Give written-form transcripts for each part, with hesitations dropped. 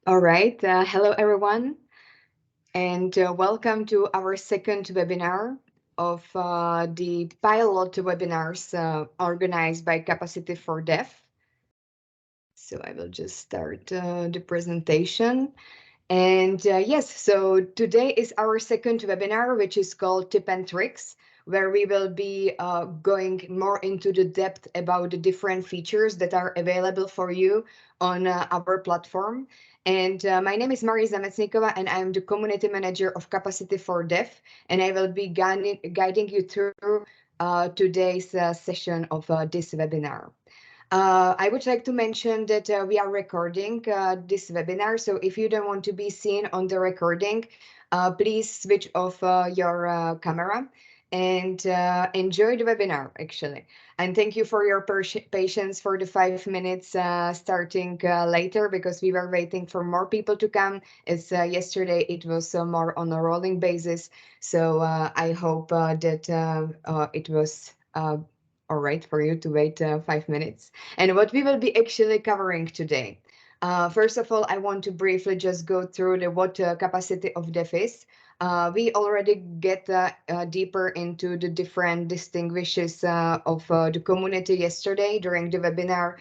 All right. Hello, everyone, and welcome to our second webinar of the pilot webinars organized by Capacity4dev. So I will just start the presentation. And yes, so today is our second webinar, which is called Tip and Tricks, where we will be going more into the depth about the different features that are available for you on our platform. And my name is Maria Zametsnikova, and I'm the community manager of Capacity4dev, and I will be guiding you through today's session of this webinar. I would like to mention that we are recording this webinar, so if you don't want to be seen on the recording, please switch off your camera and enjoy the webinar, actually. And thank you for your patience for the 5 minutes starting later, because we were waiting for more people to come. As yesterday, it was more on a rolling basis, so I hope that it was all right for you to wait 5 minutes. And what we will be actually covering today. First of all, I want to briefly just go through the what capacity of dev is. We already get deeper into the different distinguishes of the community yesterday during the webinar,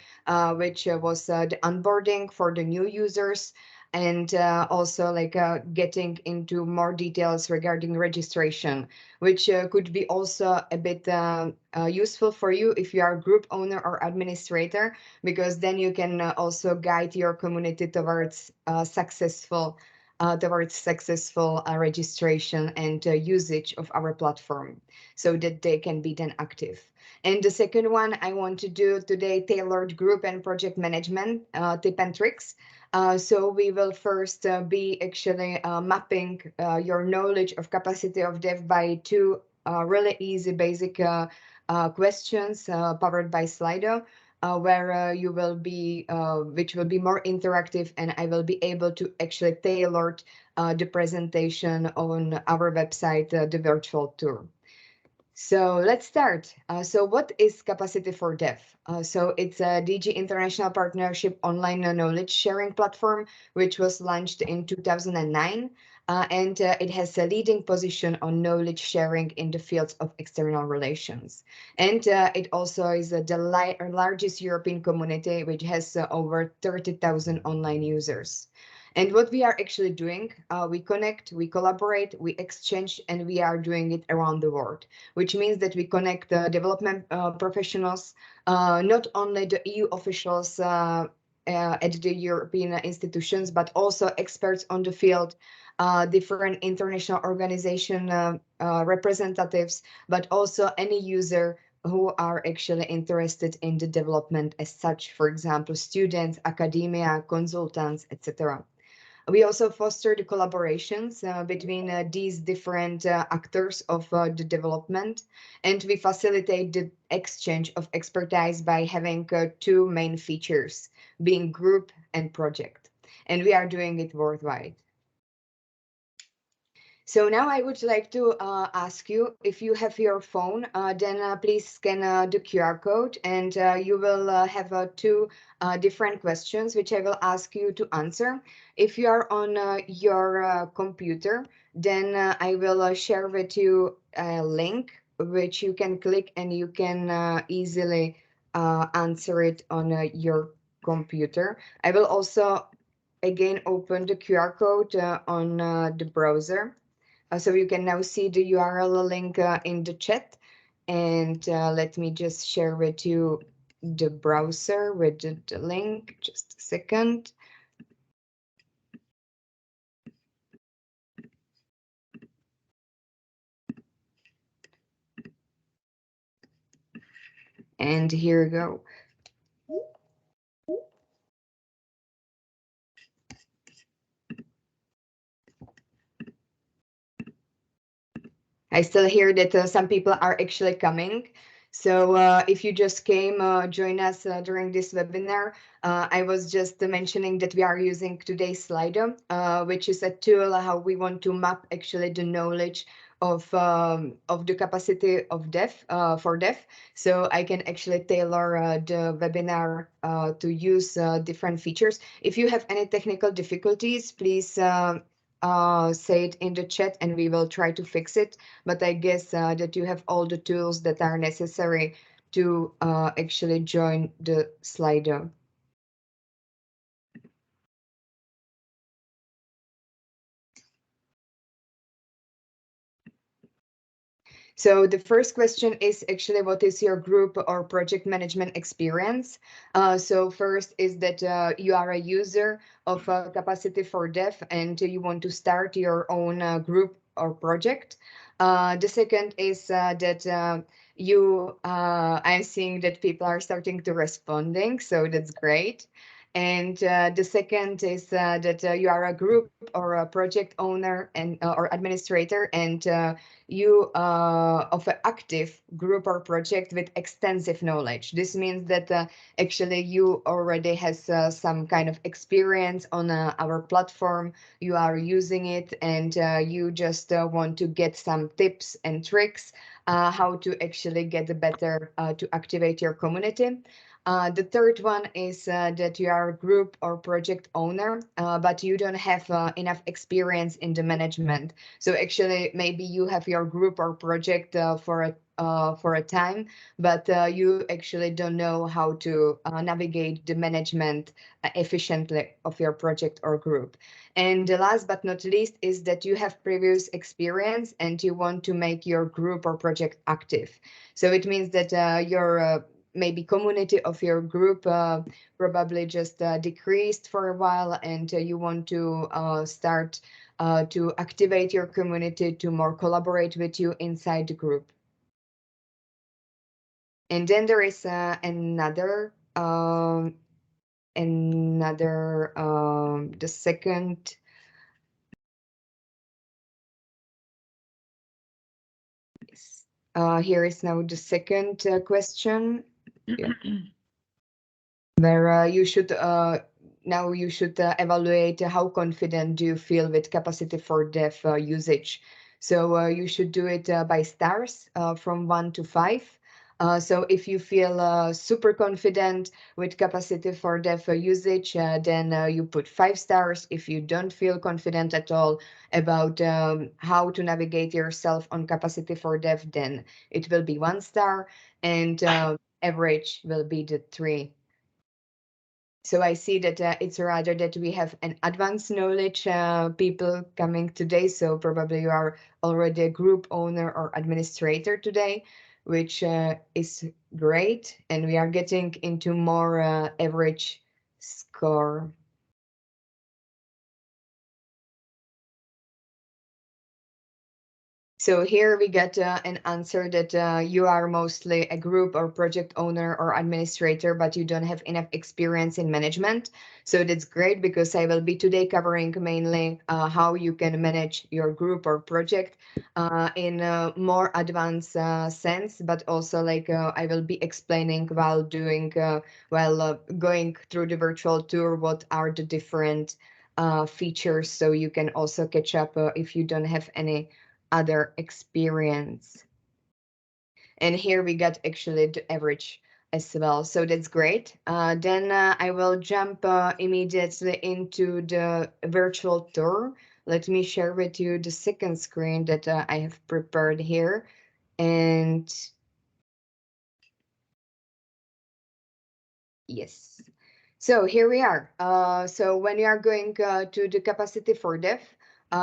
which was the onboarding for the new users, and also like getting into more details regarding registration, which could be also a bit useful for you if you are a group owner or administrator, because then you can also guide your community towards successful registration and usage of our platform, so that they can be then active. And the second one I want to do today, tailored group and project management tip and tricks. So we will first be actually mapping your knowledge of capacity of dev by two really easy basic questions powered by Slido, where you will be, which will be more interactive, and I will be able to actually tailor the presentation on our website, the virtual tour. So let's start. So what is Capacity4dev? So it's a DG International Partnership online knowledge sharing platform, which was launched in 2009. And it has a leading position on knowledge sharing in the fields of external relations. And it also is the largest European community, which has over 30,000 online users. And what we are actually doing, we connect, we collaborate, we exchange, and we are doing it around the world, which means that we connect development professionals, not only the EU officials at the European institutions, but also experts on the field, different international organization representatives, but also any user who are actually interested in the development as such, for example, students, academia, consultants, etc. We also foster the collaborations between these different actors of the development, and we facilitate the exchange of expertise by having two main features, being group and project. And we are doing it worldwide. So now I would like to ask you, if you have your phone, then please scan the QR code, and you will have two different questions, which I will ask you to answer. If you are on your computer, then I will share with you a link which you can click, and you can easily answer it on your computer. I will also again open the QR code on the browser. So you can now see the URL link in the chat. And let me just share with you the browser with the link. Just a second. And here we go. I still hear that some people are actually coming. So if you just came, join us during this webinar. I was just mentioning that we are using today's Slido, which is a tool how we want to map actually the knowledge of the capacity of dev for dev, so I can actually tailor the webinar to use different features. If you have any technical difficulties, please say it in the chat and we will try to fix it. But I guess that you have all the tools that are necessary to actually join the Slido. So the first question is actually, what is your group or project management experience? So first is that you are a user of Capacity4dev and you want to start your own group or project. The second is that I'm seeing that people are starting to responding, so that's great. And the second is that you are a group or a project owner and or administrator, and you of an active group or project with extensive knowledge. This means that actually you already has some kind of experience on our platform. You are using it, and you just want to get some tips and tricks how to actually get better to activate your community. The third one is that you are a group or project owner, but you don't have enough experience in the management. So actually, maybe you have your group or project for a time, but you actually don't know how to navigate the management efficiently of your project or group. And the last but not least is that you have previous experience and you want to make your group or project active. So it means that your maybe community of your group probably just decreased for a while, and you want to start to activate your community to more collaborate with you inside the group. And then there is the second. Here is now the second question. Yeah. Where you should now you should evaluate how confident do you feel with Capacity4dev usage. So you should do it by stars from 1 to 5. So if you feel super confident with Capacity4dev usage, then you put 5 stars. If you don't feel confident at all about how to navigate yourself on Capacity4dev, then it will be 1 star, and average will be the 3. So I see that it's rather that we have an advanced knowledge people coming today. So probably you are already a group owner or administrator today, which is great. And we are getting into more average score. So here we get an answer that you are mostly a group or project owner or administrator, but you don't have enough experience in management. So that's great, because I will be today covering mainly how you can manage your group or project in a more advanced sense, but also like I will be explaining while doing, while going through the virtual tour, what are the different features, so you can also catch up if you don't have any other experience. And here we got actually the average as well, so that's great. Then I will jump immediately into the virtual tour. Let me share with you the second screen that I have prepared here. And yes, so here we are. So when you are going to the Capacity4dev,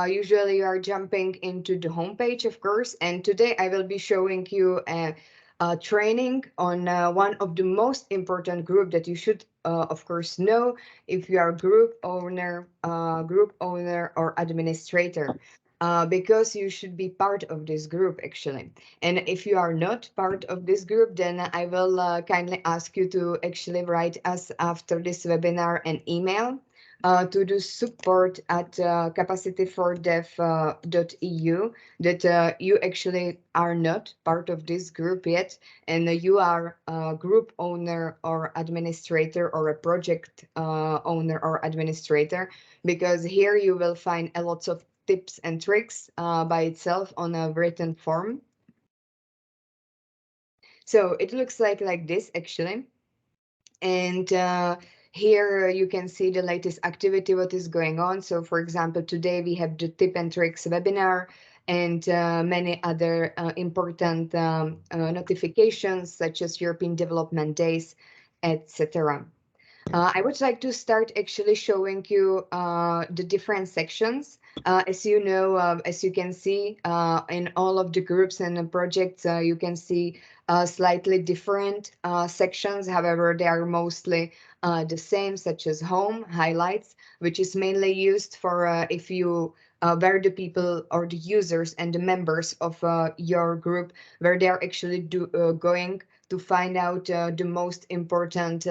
usually you are jumping into the homepage, of course. And today I will be showing you a training on one of the most important group that you should, of course, know if you are group owner or administrator, because you should be part of this group actually. And if you are not part of this group, then I will kindly ask you to actually write us after this webinar an email to the support at capacity4dev.eu that you actually are not part of this group yet, and you are a group owner or administrator or a project owner or administrator, because here you will find a lot of tips and tricks by itself on a written form. So it looks like this actually. And here you can see the latest activity, what is going on. So for example, today we have the tip and tricks webinar and many other important notifications such as European Development Days, etc. I would like to start actually showing you the different sections. As you know, as you can see in all of the groups and the projects, you can see slightly different sections. However, they are mostly the same, such as home, highlights, which is mainly used for if you where the people or the users and the members of your group, where they are actually going to find out the most important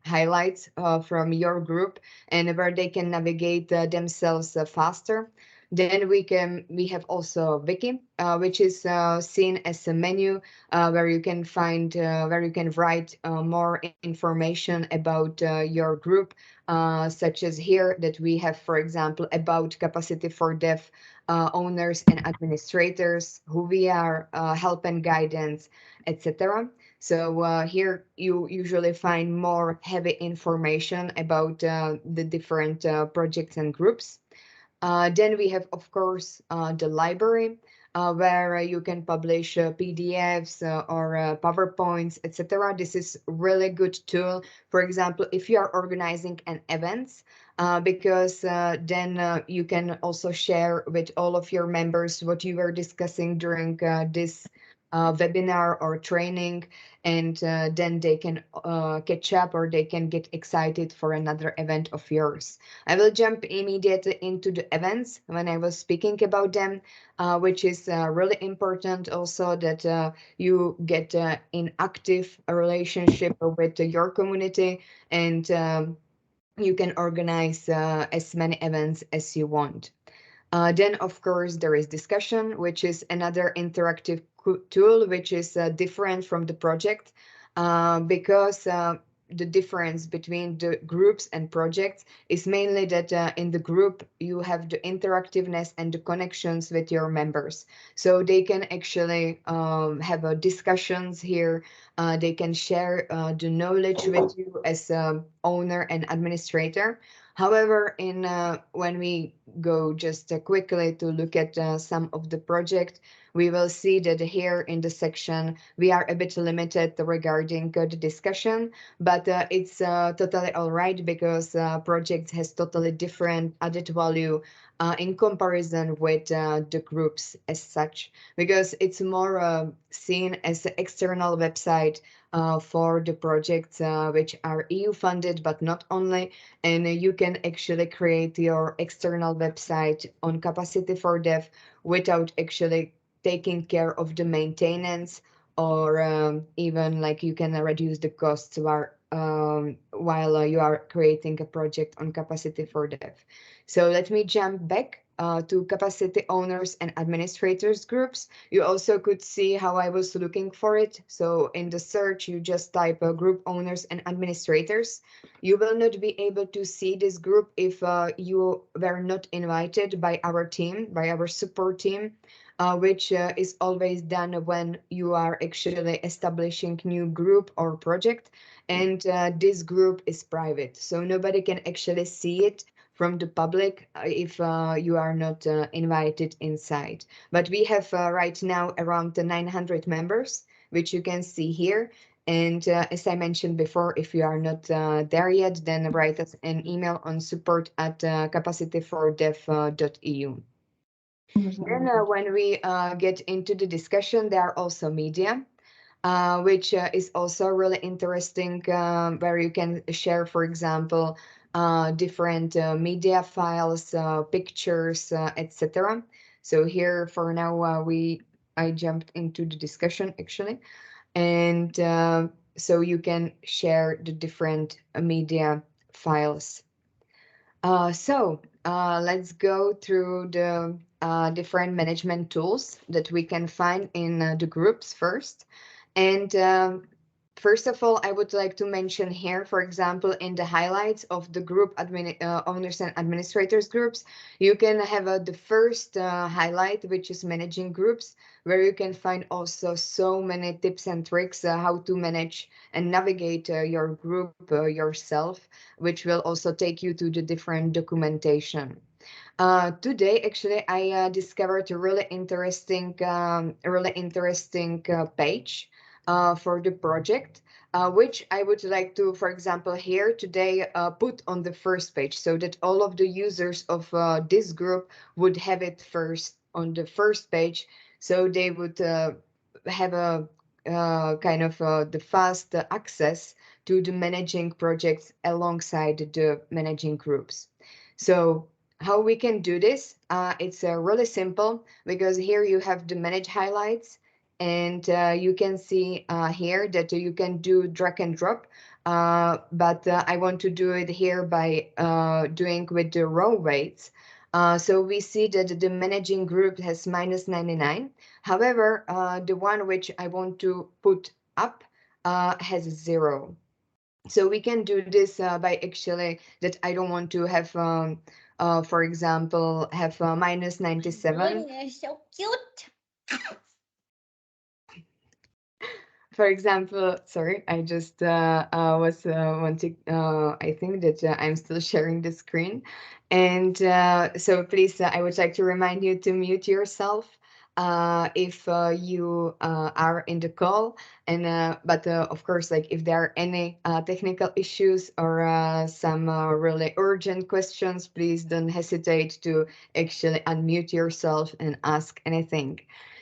highlights from your group and where they can navigate themselves faster. Then we have also Wiki, which is seen as a menu where you can find where you can write more information about your group, such as here that we have, for example, about Capacity4dev owners and administrators, who we are, help and guidance, etc. So here you usually find more heavy information about the different projects and groups. Then we have, of course, the library, where you can publish PDFs or PowerPoints, etc. This is really good tool. For example, if you are organizing an event, because then you can also share with all of your members what you were discussing during this webinar or training, and then they can catch up or they can get excited for another event of yours. I will jump immediately into the events when I was speaking about them, which is really important also that you get in active relationship with your community, and you can organize as many events as you want. Then, of course, there is discussion, which is another interactive tool, which is different from the project, because the difference between the groups and projects is mainly that in the group you have the interactiveness and the connections with your members. So they can actually have discussions here. They can share the knowledge with you as owner and administrator. However, in when we go just quickly to look at some of the project, we will see that here in the section we are a bit limited regarding the discussion, but it's totally all right, because project has totally different added value in comparison with the groups as such, because it's more seen as an external website for the projects which are EU funded, but not only. And you can actually create your external website on Capacity4dev without actually taking care of the maintenance, or even like you can reduce the costs while you are creating a project on Capacity4dev. So let me jump back to capacity owners and administrators groups. You also could see how I was looking for it. So in the search, you just type group owners and administrators. You will not be able to see this group if you were not invited by our team, by our support team, which is always done when you are actually establishing new group or project. And this group is private, so nobody can actually see it from the public if you are not invited inside. But we have right now around 900 members, which you can see here. And as I mentioned before, if you are not there yet, then write us an email on support@capacity4dev.eu. Then when we get into the discussion, there are also media, which is also really interesting, where you can share, for example, different media files, pictures, etc. So here for now, I jumped into the discussion actually, and so you can share the different media files. So let's go through the different management tools that we can find in the groups first. And First of all, I would like to mention here, for example, in the highlights of the group owners and administrators groups, you can have the first highlight, which is managing groups, where you can find also so many tips and tricks how to manage and navigate your group yourself, which will also take you to the different documentation. Today, actually, I discovered a really interesting page for the project, which I would like to, for example, here today put on the first page so that all of the users of this group would have it first on the first page, so they would have a kind of the fast access to the managing projects alongside the managing groups. So how we can do this? It's really simple because here you have the manage highlights, and you can see here that you can do drag and drop, but I want to do it here by doing with the row weights. So we see that the managing group has -99. However, the one which I want to put up has 0. So we can do this by actually that I don't want to have, for example, have -97. Goodness, so cute. For example, sorry, I just was wanting, I think that I'm still sharing the screen. And so please, I would like to remind you to mute yourself if you are in the call. And but of course, like if there are any technical issues or some really urgent questions, please don't hesitate to actually unmute yourself and ask anything.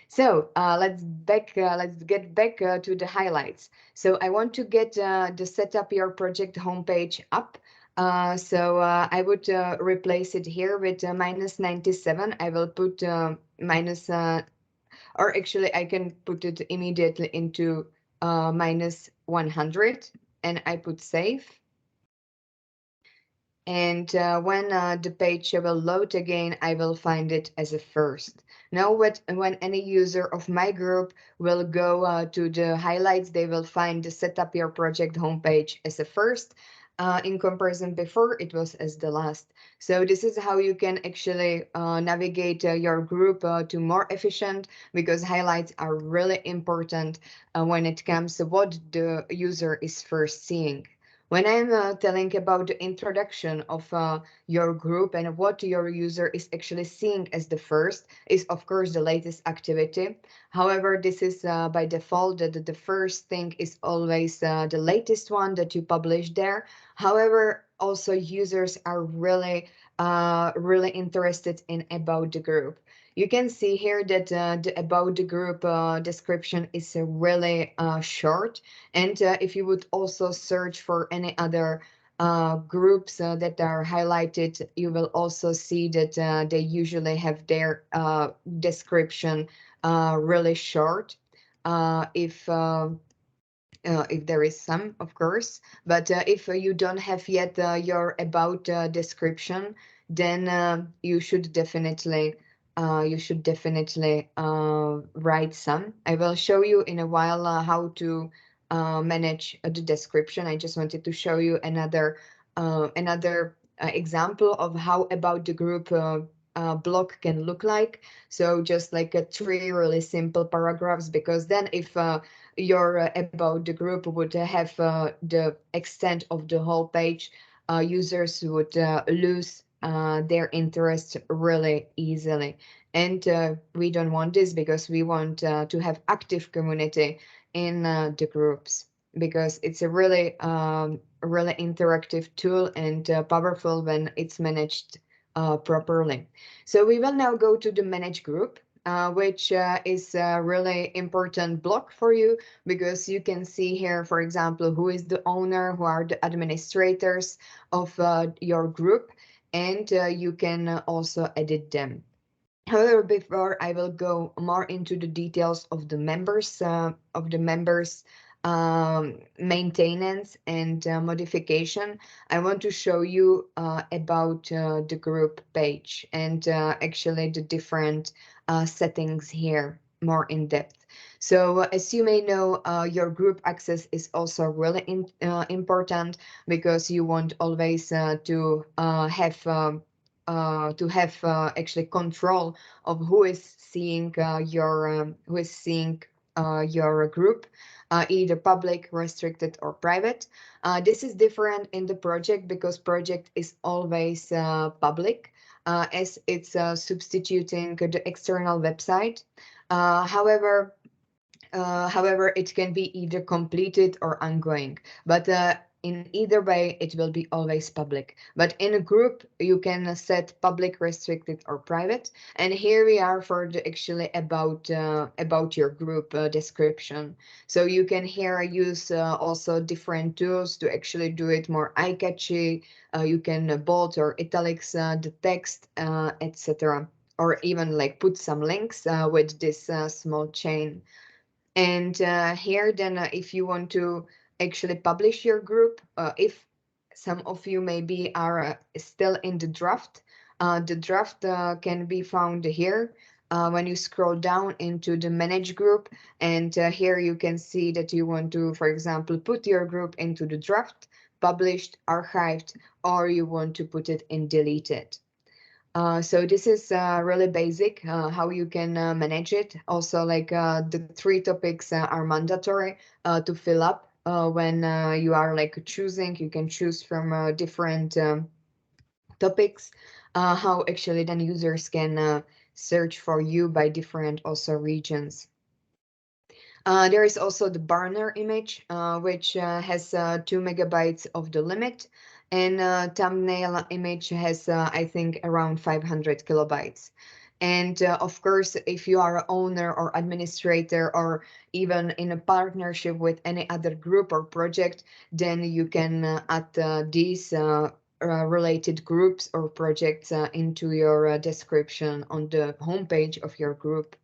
So let's get back to the highlights. So I want to get the setup your project homepage up. I would replace it here with -97. I will put minus, or actually I can put it immediately into -100, and I put save. And when the page will load again, I will find it as a first. Now, when any user of my group will go to the highlights, they will find the setup your project homepage as a first. In comparison, before it was as the last. So this is how you can actually navigate your group to more efficient, because highlights are really important when it comes to what the user is first seeing. When I'm telling about the introduction of your group and what your user is actually seeing as the first is, of course, the latest activity. However, this is by default that the first thing is always the latest one that you publish there. However, also users are really interested in about the group. You can see here that the about the group description is really short, and if you would also search for any other groups that are highlighted, you will also see that they usually have their description really short. If there is some, of course, but if you don't have yet your about description, then you should definitely write some. I will show you in a while how to manage the description. I just wanted to show you another example of how about the group block can look like. So just like a three really simple paragraphs, because then if your about the group would have the extent of the whole page, users would lose their interest really easily. And we don't want this, because we want to have active community in the groups, because it's a really interactive tool and powerful when it's managed properly. So we will now go to the manage group, which is a really important block for you, because you can see here, for example, who is the owner, who are the administrators of your group, and you can also edit them. However, before I will go more into the details of the members maintenance and modification, I want to show you about the group page and actually the different settings here more in depth. So as you may know, your group access is also really important, because you want always to have actually control of who is seeing your group, either public, restricted, or private. This is different in the project, because project is always public, as it's substituting the external website. However, it can be either completed or ongoing, but in either way, it will be always public. But in a group, you can set public, restricted, or private. And here we are for the actually about your group description. So you can here use also different tools to actually do it more eye-catchy. You can bold or italics the text, etc. Or even like put some links with this small chain. And here, then, if you want to actually publish your group, if some of you maybe are still in the draft can be found here when you scroll down into the manage group. And here you can see that you want to, for example, put your group into the draft, published, archived, or you want to put it in deleted. So this is really basic how you can manage it. Also, like the three topics are mandatory to fill up when you are like choosing. You can choose from different topics. How actually then users can search for you by different also regions. There is also the burner image, which has 2 MB of the limit, and thumbnail image has, I think, around 500 kilobytes. And of course, if you are an owner or administrator, or even in a partnership with any other group or project, then you can add these related groups or projects into your description on the homepage of your group.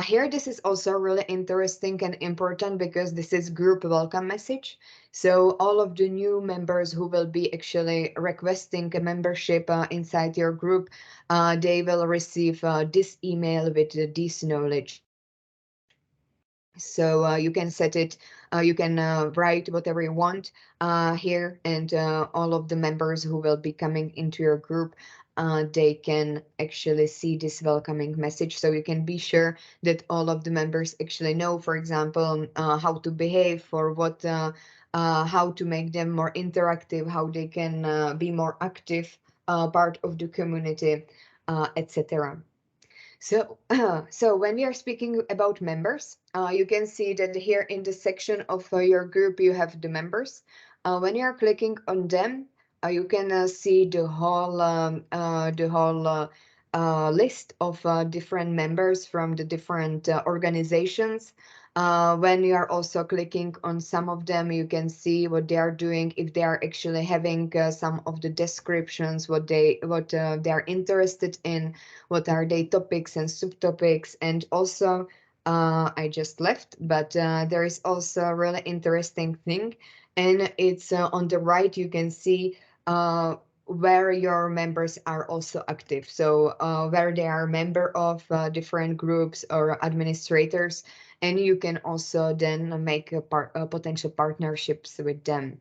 Here, this is also really interesting and important, because this is group welcome message. So all of the new members who will be actually requesting a membership inside your group, they will receive this email with this knowledge. So you can set it, you can write whatever you want here, and all of the members who will be coming into your group, they can actually see this welcoming message. So you can be sure that all of the members actually know, for example, how to behave, or how to make them more interactive, how they can be more active part of the community, etc. So, so when we are speaking about members, you can see that here in the section of your group, you have the members. When you are clicking on them, you can see the whole list of different members from the different organizations. When you are also clicking on some of them, you can see what they are doing, if they are actually having some of the descriptions, what they are interested in, what are their topics and subtopics. And also, I just left, but there is also a really interesting thing, and it's on the right. You can see where your members are also active, so where they are member of different groups or administrators, and you can also then make potential partnerships with them.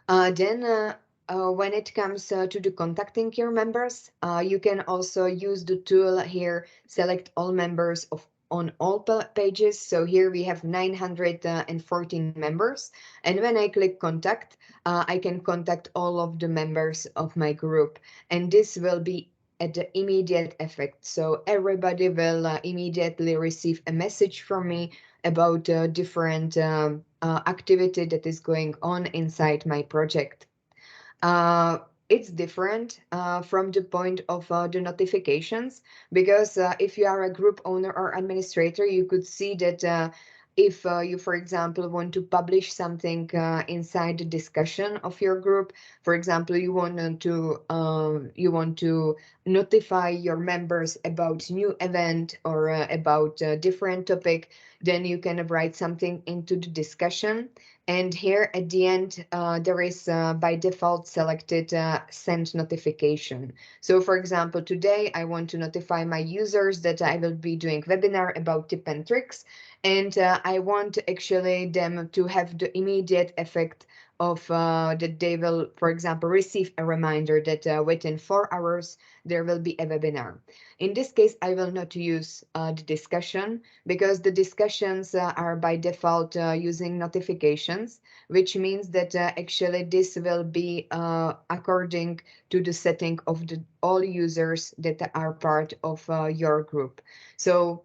Then, when it comes to the contacting your members, you can also use the tool here, select all members of on all pages. So here we have 914 members. And when I click contact, I can contact all of the members of my group. And this will be at the immediate effect. So everybody will immediately receive a message from me about different activity that is going on inside my project. Uh, it's different from the point of the notifications, because if you are a group owner or administrator, you could see that if you, for example, want to publish something inside the discussion of your group, for example, you want to notify your members about new event or about a different topic, then you can write something into the discussion. And here at the end, there is by default selected send notification. So for example, today I want to notify my users that I will be doing webinar about tip and tricks. And I want actually them to have the immediate effect of that they will, for example, receive a reminder that within 4 hours there will be a webinar. In this case, I will not use the discussion because the discussions are by default using notifications, which means that actually this will be according to the setting of the all users that are part of your group. So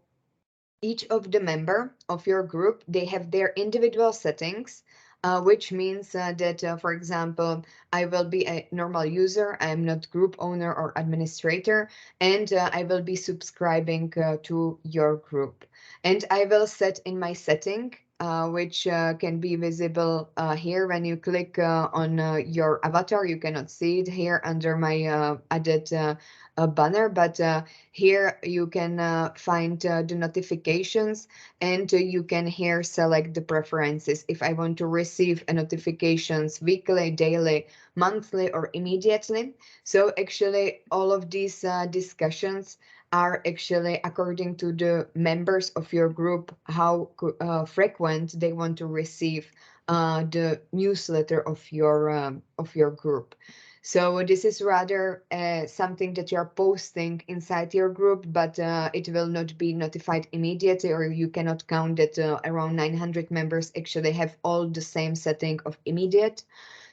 each of the member of your group, they have their individual settings, which means that, for example, I will be a normal user. I'm not group owner or administrator, and I will be subscribing to your group. And I will set in my setting, which can be visible here when you click on your avatar. You cannot see it here under my added banner, but here you can find the notifications, and you can here select the preferences. If I want to receive notifications weekly, daily, monthly, or immediately. So actually all of these discussions are actually according to the members of your group, how frequent they want to receive the newsletter of your group. So this is rather something that you're posting inside your group, but it will not be notified immediately, or you cannot count that around 900 members actually have all the same setting of immediate.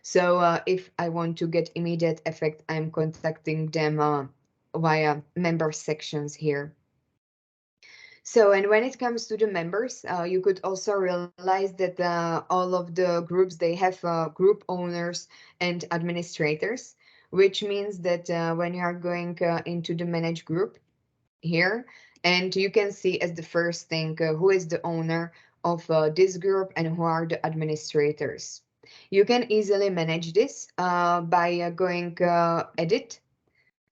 So if I want to get immediate effect, I'm contacting them via member sections here. So, and when it comes to the members, you could also realize that all of the groups, they have group owners and administrators, which means that when you are going into the manage group here, and you can see as the first thing who is the owner of this group and who are the administrators. You can easily manage this by going edit,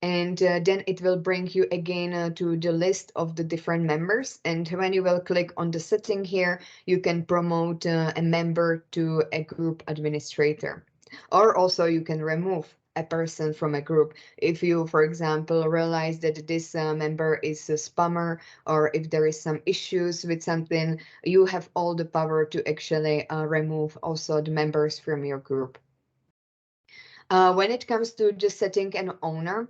and then it will bring you again to the list of the different members. And when you will click on the setting here, you can promote a member to a group administrator, or also you can remove a person from a group if you, for example, realize that this member is a spammer, or if there is some issues with something. You have all the power to actually remove also the members from your group. When it comes to just setting an owner,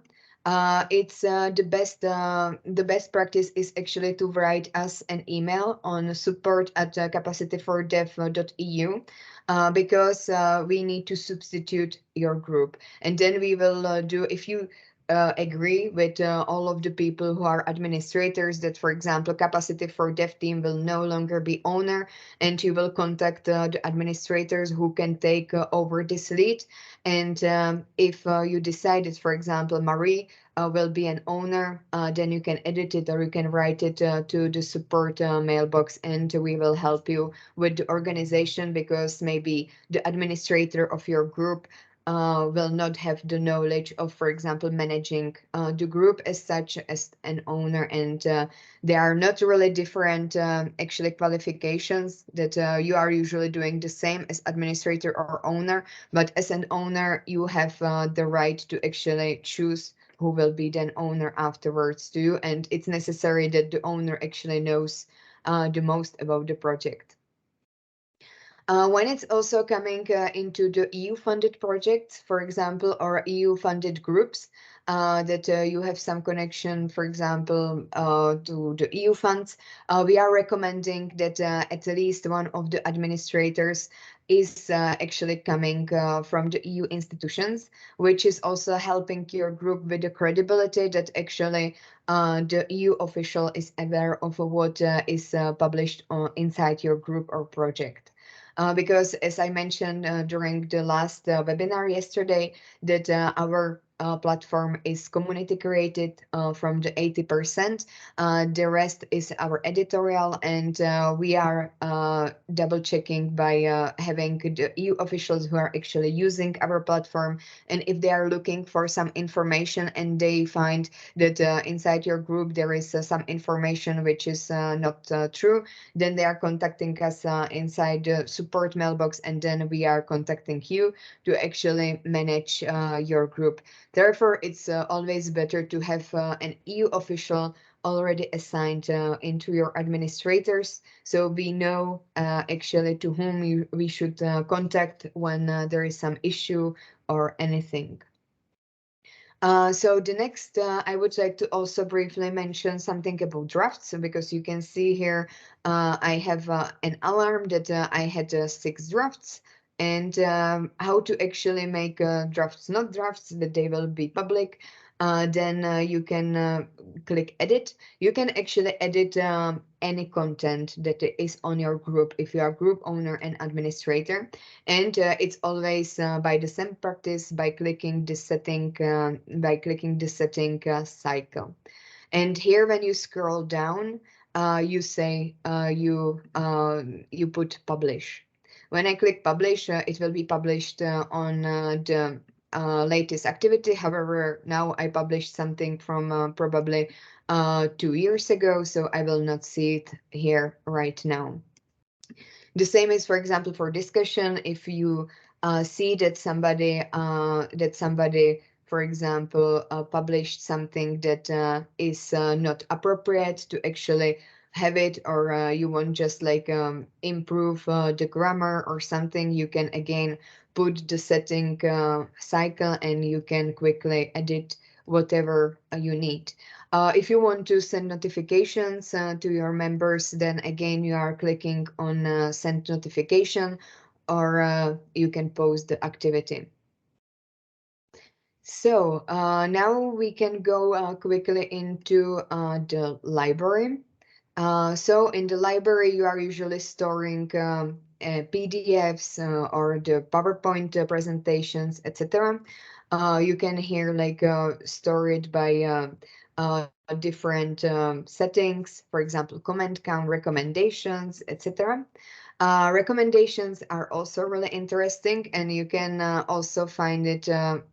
it's the best practice is actually to write us an email on support at capacity4dev.eu, because we need to substitute your group, and then we will do, if you agree with all of the people who are administrators, that for example Capacity4dev team will no longer be owner, and you will contact the administrators who can take over this lead. And if you decided, for example, Marie will be an owner, then you can edit it, or you can write it to the support mailbox, and we will help you with the organization, because maybe the administrator of your group will not have the knowledge of, for example, managing the group as such as an owner. And there are not really different actually qualifications, that you are usually doing the same as administrator or owner, but as an owner you have the right to actually choose who will be then owner afterwards too, and it's necessary that the owner actually knows the most about the project. When it's also coming into the EU-funded projects, for example, or EU-funded groups, that you have some connection, for example, to the EU funds, we are recommending that at least one of the administrators is actually coming from the EU institutions, which is also helping your group with the credibility that actually the EU official is aware of what is published inside your group or project. Because as I mentioned during the last webinar yesterday, that our platform is community created from the 80%. The rest is our editorial, and we are double checking by having the EU officials who are actually using our platform. And if they are looking for some information and they find that inside your group there is some information which is not true, then they are contacting us inside the support mailbox, and then we are contacting you to actually manage your group. Therefore, it's always better to have an EU official already assigned into your administrators, so we know actually to whom we should contact when there is some issue or anything. So the next, I would like to also briefly mention something about drafts, because you can see here I have an alarm that I had 6 drafts, and how to actually make drafts, not drafts, that they will be public. Then you can click edit. You can actually edit any content that is on your group if you are group owner and administrator. And it's always by the same practice, by clicking the setting cycle. And here when you scroll down, you say you put publish. When I click publish, it will be published on the latest activity. However, now I published something from probably 2 years ago, so I will not see it here right now. The same is, for example, for discussion. If you see that somebody, for example, published something that is not appropriate to actually have it, or you want just like improve the grammar or something, you can again put the setting cycle, and you can quickly edit whatever you need. If you want to send notifications to your members, then again you are clicking on send notification, or you can post the activity. So now we can go quickly into the library. So in the library, you are usually storing PDFs or the PowerPoint presentations, etc. You can here like store it by different settings, for example, comment count, recommendations, etc. Recommendations are also really interesting, and you can also find it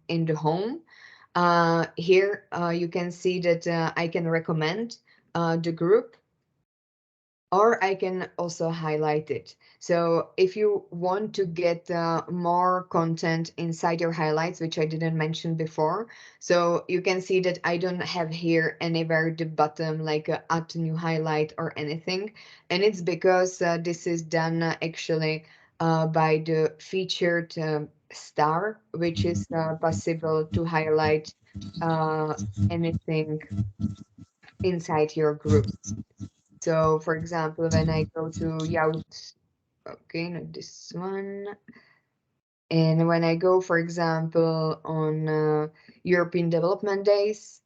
in the home. Here you can see that I can recommend the group, or I can also highlight it. So if you want to get more content inside your highlights, which I didn't mention before, so you can see that I don't have here anywhere the button like add new highlight or anything. And it's because this is done actually by the featured star, which is possible to highlight anything inside your group. So, for example, when I go to Yout, okay, not this one. And when I go, for example, on European Development Days,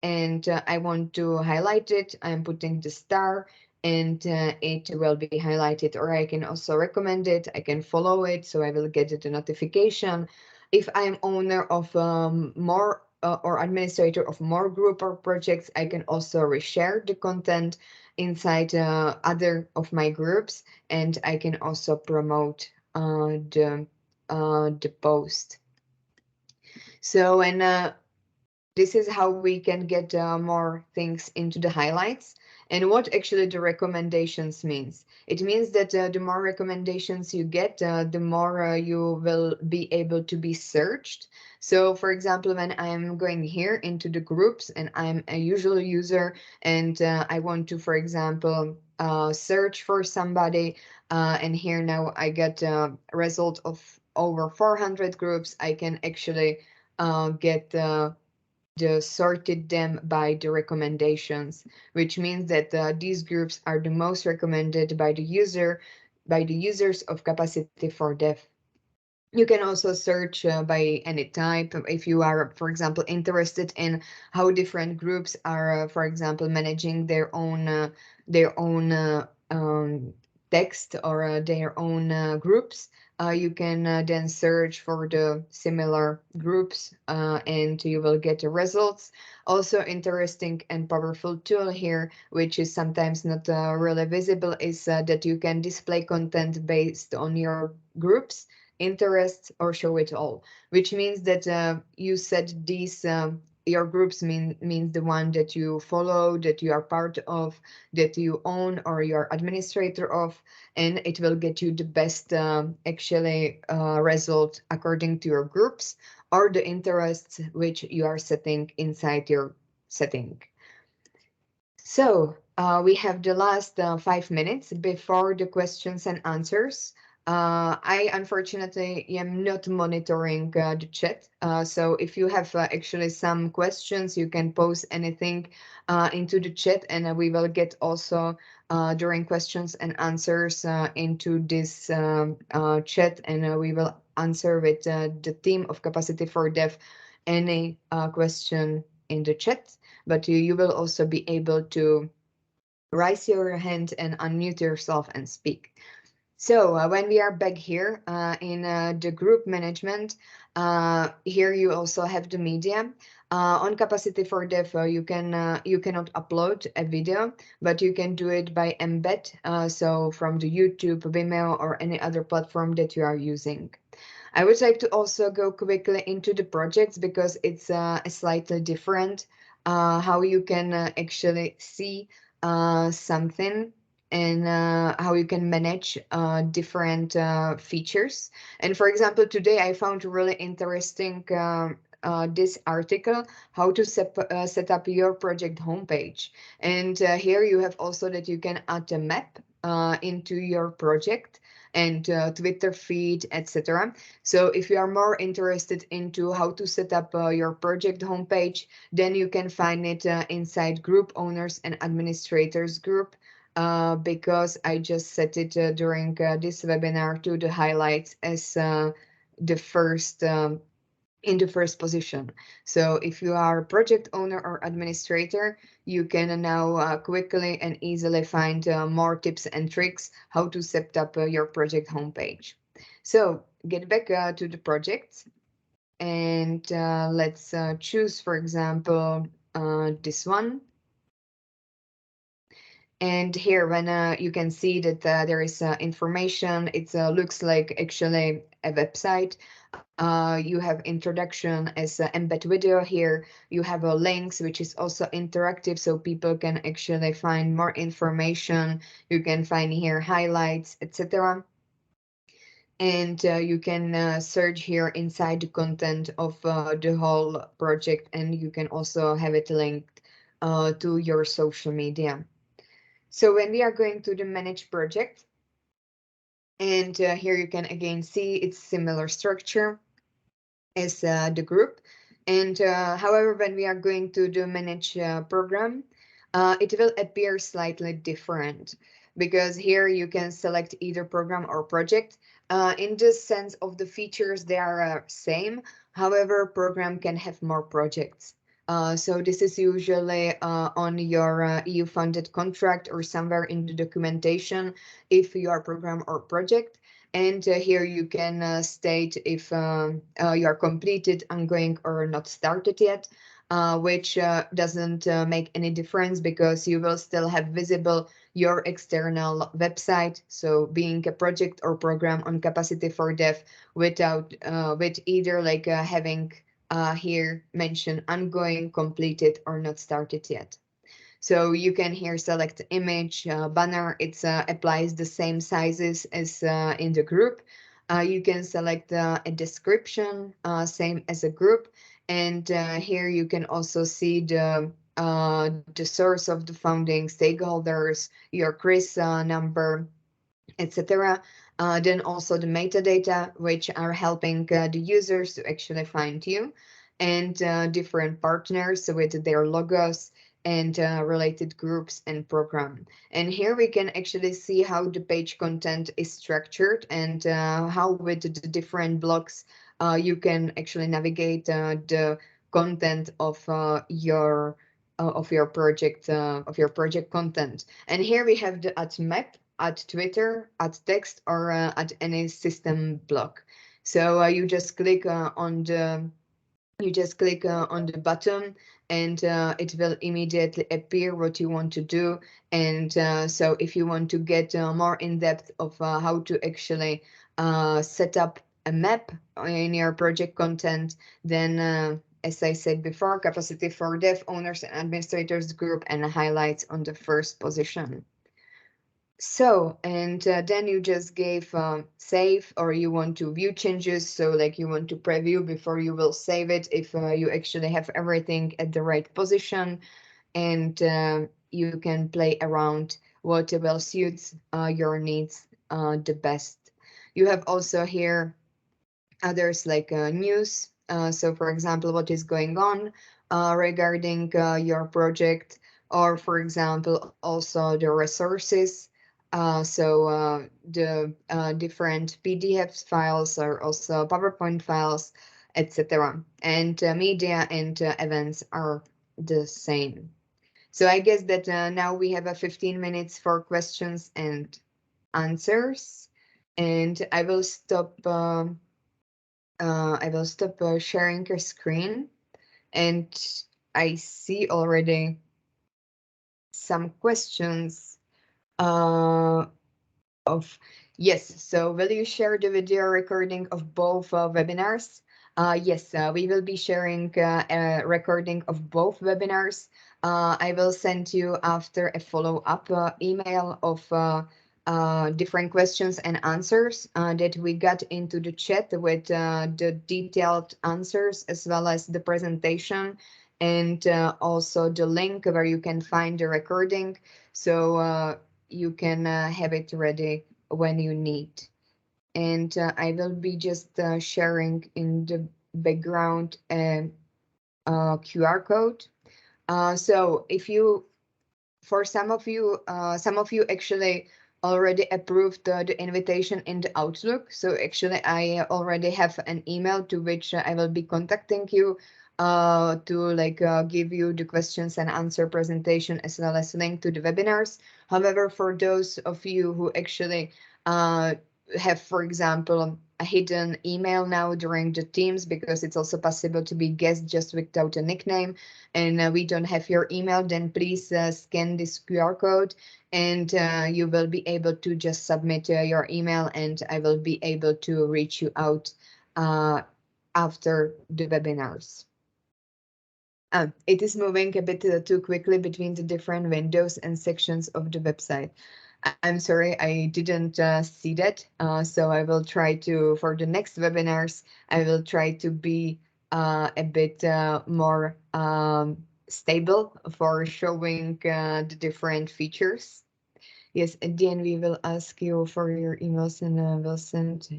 and I want to highlight it, I'm putting the star, and it will be highlighted. Or I can also recommend it, I can follow it, so I will get it a notification. If I'm owner of more or administrator of more group or projects, I can also reshare the content inside other of my groups, and I can also promote the post. So, and this is how we can get more things into the highlights. And what actually the recommendations means. It means that the more recommendations you get, the more you will be able to be searched. So for example, when I'm going here into the groups and I'm a usual user, and I want to, for example, search for somebody, and here now I get a result of over 400 groups, I can actually get sorted them by the recommendations, which means that these groups are the most recommended by the users of Capacity4dev. You can also search by any type. If you are, for example, interested in how different groups are, for example, managing their own text or their own groups, You can then search for the similar groups and you will get the results. Also interesting and powerful tool here, which is sometimes not really visible, is that you can display content based on your groups, interests, or show it all, which means that you set these your groups means the one that you follow, that you are part of, that you own or you're administrator of, and it will get you the best actually result according to your groups or the interests which you are setting inside your setting. So we have the last 5 minutes before the questions and answers. I unfortunately am not monitoring the chat. So if you have actually some questions, you can post anything into the chat, and we will get also during questions and answers into this chat, and we will answer with the team of Capacity for Dev any question in the chat. But you will also be able to raise your hand and unmute yourself and speak. So when we are back here in the group management, here you also have the media. On Capacity for Dev, you cannot upload a video, but you can do it by embed. So from the YouTube, Vimeo, or any other platform that you are using. I would like to also go quickly into the projects because it's slightly different how you can actually see something and how you can manage different features. And for example, today I found really interesting this article, how to set up your project homepage. And here you have also that you can add a map into your project and Twitter feed, etc. So if you are more interested into how to set up your project homepage, then you can find it inside group owners and administrators group, because I just set it during this webinar to the highlights as the first in the first position. So if you are a project owner or administrator, you can now quickly and easily find more tips and tricks how to set up your project homepage. So get back to the project, and let's choose, for example, this one. And here, when you can see that there is information, it looks like actually a website. You have introduction as embed video here. You have links, which is also interactive, so people can actually find more information. You can find here highlights, etc. And you can search here inside the content of the whole project, and you can also have it linked to your social media. So when we are going to the manage project, and here you can again see it's similar structure as the group. And however, when we are going to the manage program, it will appear slightly different, because here you can select either program or project. In the sense of the features, they are same. However, program can have more projects. So this is usually on your EU-funded contract or somewhere in the documentation if you are program or project. And here you can state if you are completed, ongoing, or not started yet, which doesn't make any difference because you will still have visible your external website. So being a project or program on Capacity for Dev without with either like having here mention ongoing, completed, or not started yet. So you can here select image, banner. It applies the same sizes as in the group. You can select a description, same as a group. And here you can also see the source of the funding, stakeholders, your CRIS number, etc. Then also the metadata, which are helping the users to actually find you, and different partners with their logos and related groups and program. And here we can actually see how the page content is structured and how with the different blocks you can actually navigate the content of your project content. And here we have the at map add Twitter, add text, or add any system block. So you just click on the button, and it will immediately appear what you want to do. And so if you want to get more in depth of how to actually set up a map in your project content, then as I said before, Capacity4dev owners and administrators group and highlights on the first position. So, and then you just gave save, or you want to view changes. So like you want to preview before you will save it if you actually have everything at the right position, and you can play around what will suits your needs the best. You have also here others like news. So for example, what is going on regarding your project, or for example, also the resources. So the different PDF files or also PowerPoint files, etc. And media and events are the same. So I guess that now we have 15 minutes for questions and answers, and I will stop sharing a screen, and I see already some questions of yes. So will you share the video recording of both webinars? Yes, we will be sharing a recording of both webinars. I will send you after a follow-up email of different questions and answers that we got into the chat with the detailed answers, as well as the presentation, and also the link where you can find the recording. So you can have it ready when you need. And I will be just sharing in the background a QR code. So if you, for some of you actually already approved the invitation in the Outlook. So actually I already have an email to which I will be contacting you to like give you the questions and answer presentation, as well as link to the webinars. However, for those of you who actually have, for example, a hidden email now during the Teams, because it's also possible to be guest just without a nickname, and we don't have your email, then please scan this QR code, and you will be able to just submit your email, and I will be able to reach you out after the webinars. It is moving a bit too quickly between the different windows and sections of the website. I'm sorry, I didn't see that. So I will try to, for the next webinars, I will try to be a bit more stable for showing the different features. Yes, at the end we will ask you for your emails, and we'll send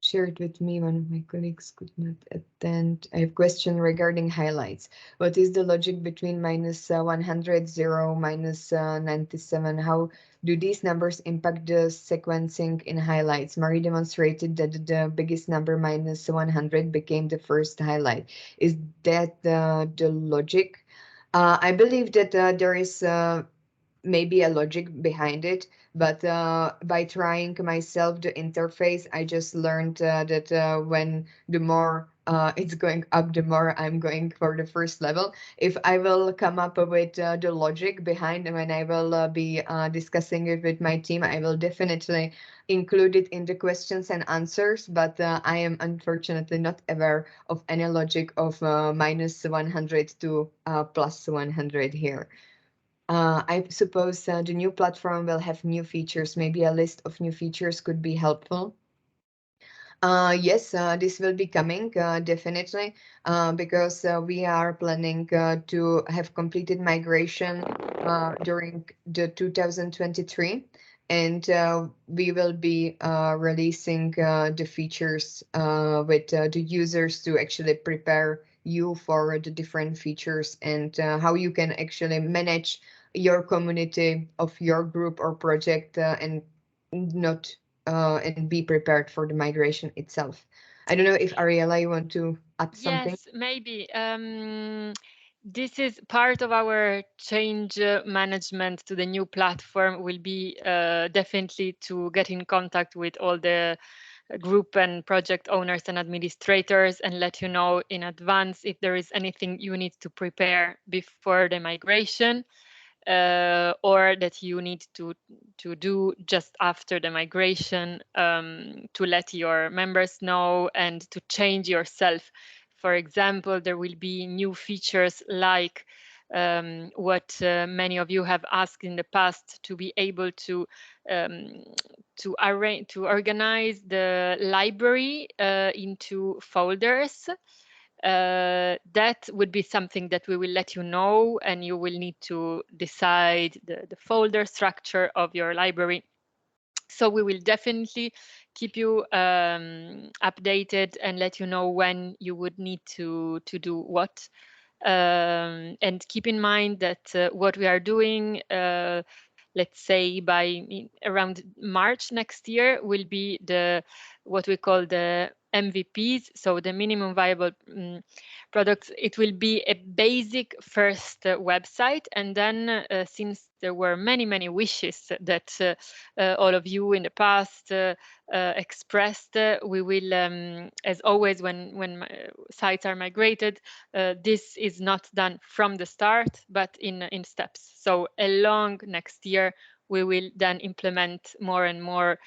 shared with me. One of my colleagues could not attend. I have a question regarding highlights. What is the logic between minus 100, 0, minus 97? How do these numbers impact the sequencing in highlights? Marie demonstrated that the biggest number, minus 100, became the first highlight. Is that the logic? I believe that there is maybe a logic behind it, but by trying myself the interface, I just learned that when the more it's going up, the more I'm going for the first level. If I will come up with the logic behind, and when I will be discussing it with my team, I will definitely include it in the questions and answers, but I am unfortunately not aware of any logic of minus 100 to plus 100 here. I suppose the new platform will have new features. Maybe a list of new features could be helpful. Yes, this will be coming definitely, because we are planning to have completed migration during the 2023, and we will be releasing the features with the users to actually prepare you for the different features, and how you can actually manage your community of your group or project, and not and be prepared for the migration itself. I don't know if Ariella, you want to add something? Yes, maybe. This is part of our change management to the new platform will be definitely to get in contact with all the group and project owners and administrators and let you know in advance if there is anything you need to prepare before the migration, or that you need to do just after the migration, to let your members know and to change yourself. For example, there will be new features like what many of you have asked in the past, to be able um, to organize the library into folders. That would be something that we will let you know, and you will need to decide the folder structure of your library. So we will definitely keep you updated and let you know when you would need to do what. And keep in mind that what we are doing, let's say around March next year, will be the what we call the MVPs, so the minimum viable products. It will be a basic first website, and then since there were many wishes that all of you in the past expressed, we will, as always, when sites are migrated, this is not done from the start, but in steps. So along next year, we will then implement more and more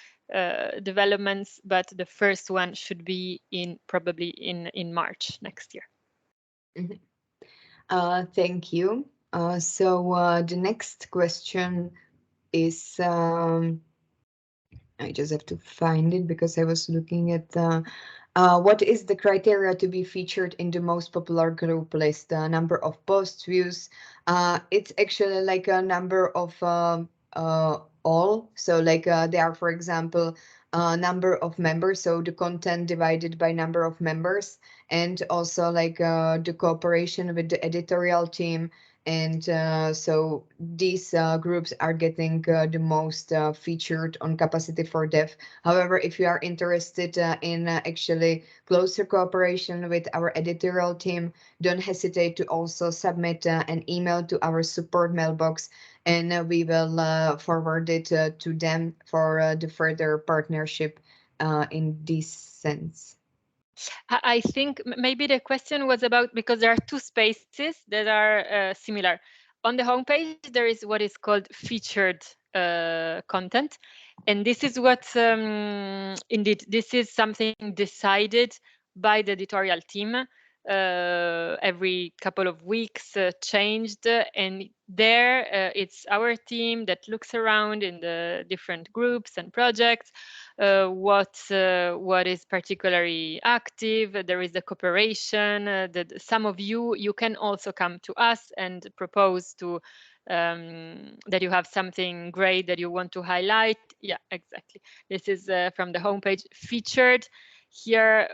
developments, but the first one should be probably in March next year. Mhm. Thank you. So the next question is, I just have to find it because I was looking at what is the criteria to be featured in the most popular group list? The number of post views. It's actually like a number of all. So like there are, for example, number of members. So the content divided by number of members, and also like the cooperation with the editorial team. And so these groups are getting the most featured on Capacity for Dev. However, if you are interested in actually closer cooperation with our editorial team, don't hesitate to also submit an email to our support mailbox, and we will forward it to them for the further partnership in this sense. I think maybe the question was about, because there are two spaces that are similar. On the homepage, there is what is called featured content. And this is what, indeed, this is something decided by the editorial team. Every couple of weeks changed, and there it's our team that looks around in the different groups and projects, what is particularly active. There is the cooperation. That some of you can also come to us and propose to that you have something great that you want to highlight. Yeah, exactly. This is from the homepage featured. Here,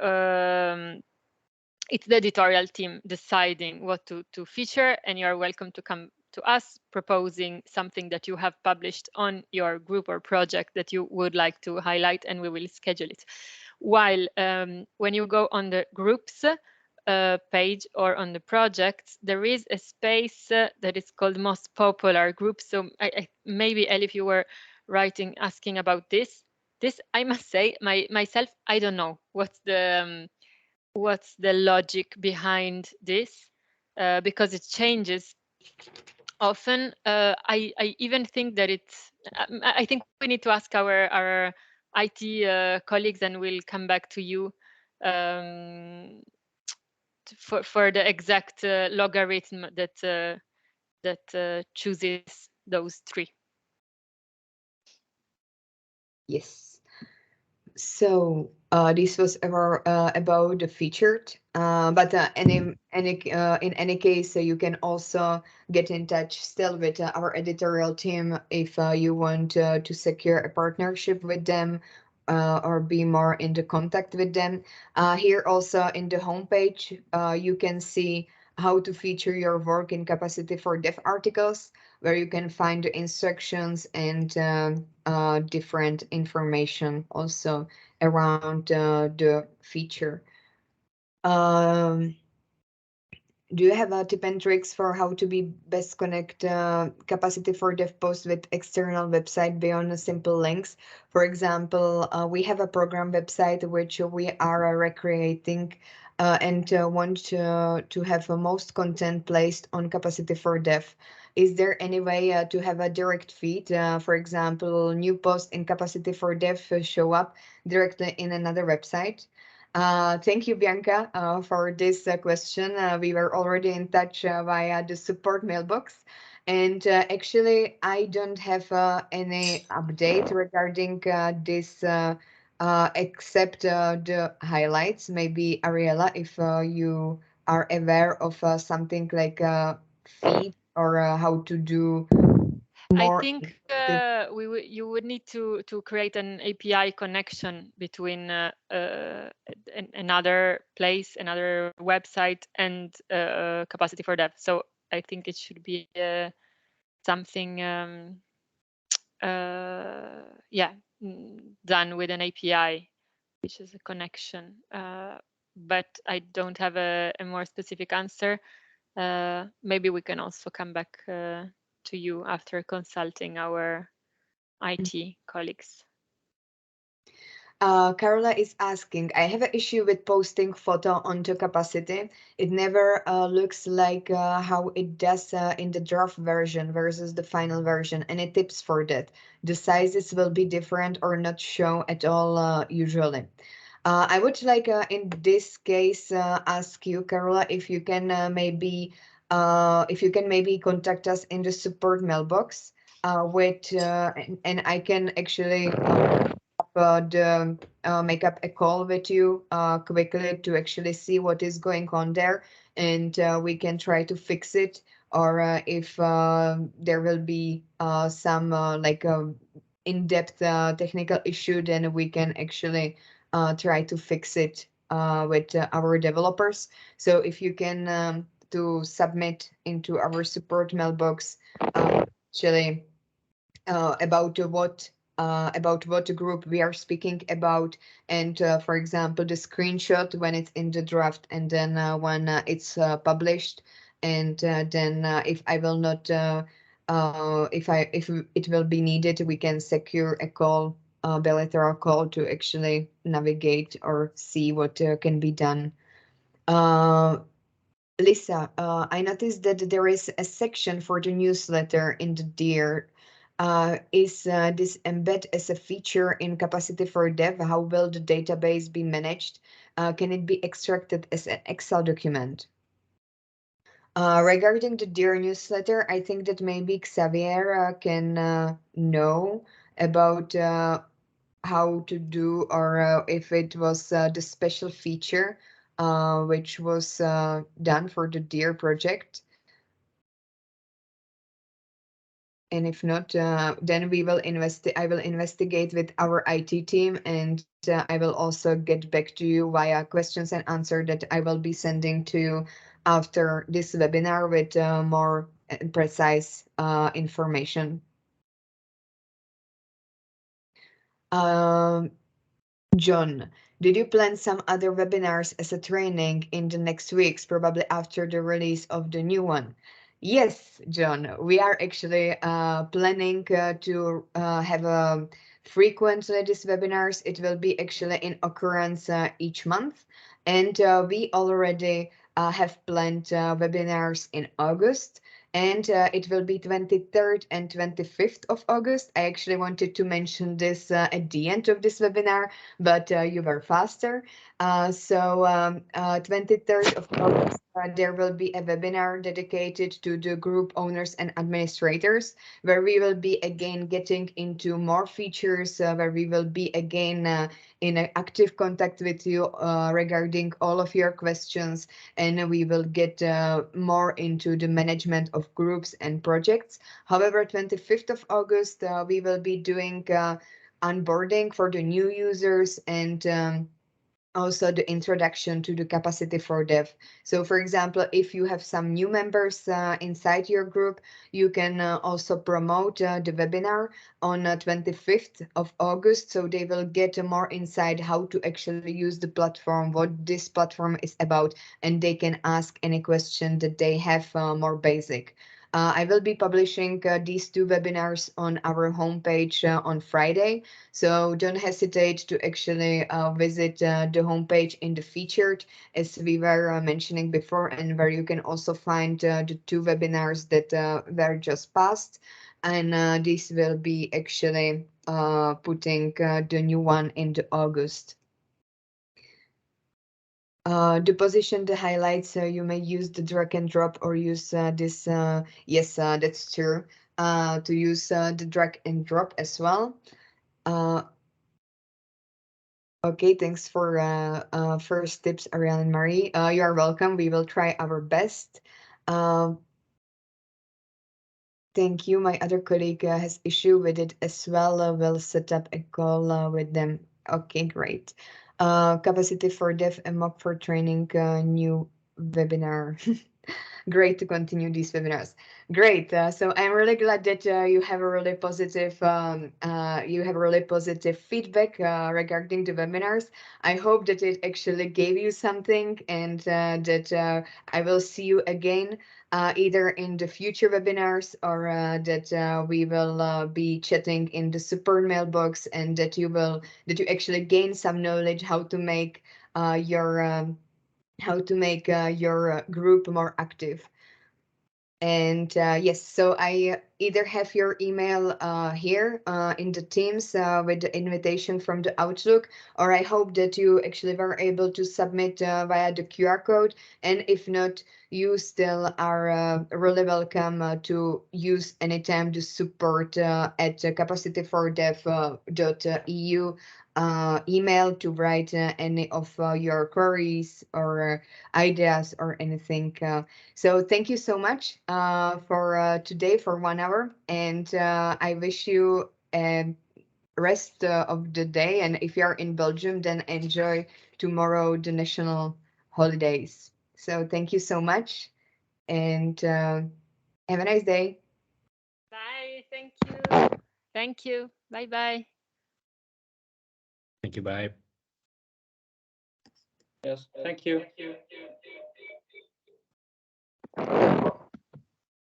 it's the editorial team deciding what to feature, and you are welcome to come to us proposing something that you have published on your group or project that you would like to highlight, and we will schedule it. While when you go on the groups page or on the projects, there is a space that is called most popular groups. So maybe Elif, you were writing asking about this. This, I must say, myself, I don't know what's the logic behind this, because it changes often. I even think that I think we need to ask our IT colleagues, and we'll come back to you um, for the exact logarithm that chooses those three. Yes. So this was about the featured, but in any case, you can also get in touch still with our editorial team if you want to secure a partnership with them or be more in the contact with them. Here also in the homepage, you can see how to feature your work in Capacity for Dev articles, where you can find the instructions and different information also around the feature. Um, Do you have a tip and tricks for how to be best connect capacity for dev post with external website beyond simple links? For example, we have a program website which we are recreating and want to have most content placed on capacity for dev. Is there any way to have a direct feed? For example, new post in capacity for dev show up directly in another website? Thank you, Bianca, for this question. We were already in touch via the support mailbox. And actually, I don't have any update regarding this except the highlights. Maybe Ariella, if you are aware of something like a feed or how to do I more. think you would need to create an API connection between another place, another website, and Capacity for Dev. So I think it should be something, yeah, done with an API, which is a connection. But I don't have a more specific answer. Maybe we can also come back to you after consulting our IT colleagues. Carola is asking, I have an issue with posting photo onto Capacity. It never looks like how it does in the draft version versus the final version. Any tips for that? The sizes will be different or not show at all usually. I would like in this case ask you, Carola, if you can maybe contact us in the support mailbox with and I can actually the make up a call with you quickly to actually see what is going on there, and we can try to fix it. Or if there will be some like in-depth technical issue, then we can actually try to fix it with our developers. So if you can to submit into our support mailbox actually about what group we are speaking about, and for example the screenshot when it's in the draft, and then when it's published, and then if I will not if it will be needed, we can secure a call, bilateral call, to actually navigate or see what can be done. uh, Lisa, I noticed that there is a section for the newsletter in the Dear. Is this embed as a feature in Capacity for Dev? How will the database be managed? Can it be extracted as an Excel document? Regarding the Dear newsletter, I think that maybe Xavier can know about how to do, or if it was the special feature which was done for the Dear project. And if not, then I will investigate with our IT team, and I will also get back to you via questions and answer that I will be sending to you after this webinar with more precise information. Um, John, did you plan some other webinars as a training in the next weeks, probably after the release of the new one? Yes, John, we are actually planning to have frequently these webinars. It will be actually in occurrence each month. And we already have planned webinars in August, and it will be 23rd and 25th of August. I actually wanted to mention this at the end of this webinar, but you were faster. 23rd of August, there will be a webinar dedicated to the group owners and administrators, where we will be again getting into more features, where we will be again in active contact with you regarding all of your questions, and we will get more into the management of groups and projects. However, 25th of August, we will be doing onboarding for the new users, and also the introduction to the Capacity4dev. So for example, if you have some new members inside your group, you can also promote the webinar on 25th of August, so they will get more insight how to actually use the platform, what this platform is about, and they can ask any question that they have more basic. I will be publishing these two webinars on our homepage on Friday. So don't hesitate to actually visit the homepage in the featured, as we were mentioning before, and where you can also find the two webinars that were just passed. And this will be actually putting the new one into August. To position the highlights, you may use the drag and drop or use this. Yes, that's true. To use the drag and drop as well. Okay, thanks for first tips, Ariel and Marie. You are welcome. We will try our best. Um, Thank you. My other colleague has issue with it as well. We'll set up a call with them. Okay, great. Capacity4dev and mock for training new webinar. Great to continue these webinars. Great. So I'm really glad that you have a really positive feedback regarding the webinars. I hope that it actually gave you something, and that I will see you again either in the future webinars, or that we will be chatting in the support mailbox, and that you actually gain some knowledge how to make your group more active. And yes, so I either have your email here in the Teams with the invitation from the Outlook, or I hope that you actually were able to submit via the QR code. And if not, you still are really welcome to use anytime the support at capacity4dev.eu email to write any of your queries or ideas or anything. So thank you so much for today for 1 hour, and I wish you a rest of the day. And if you are in Belgium, then enjoy tomorrow the national holidays. So thank you so much, and have a nice day. Bye. Thank you. Thank you. Bye bye. Thank you. Bye. Yes, thank you.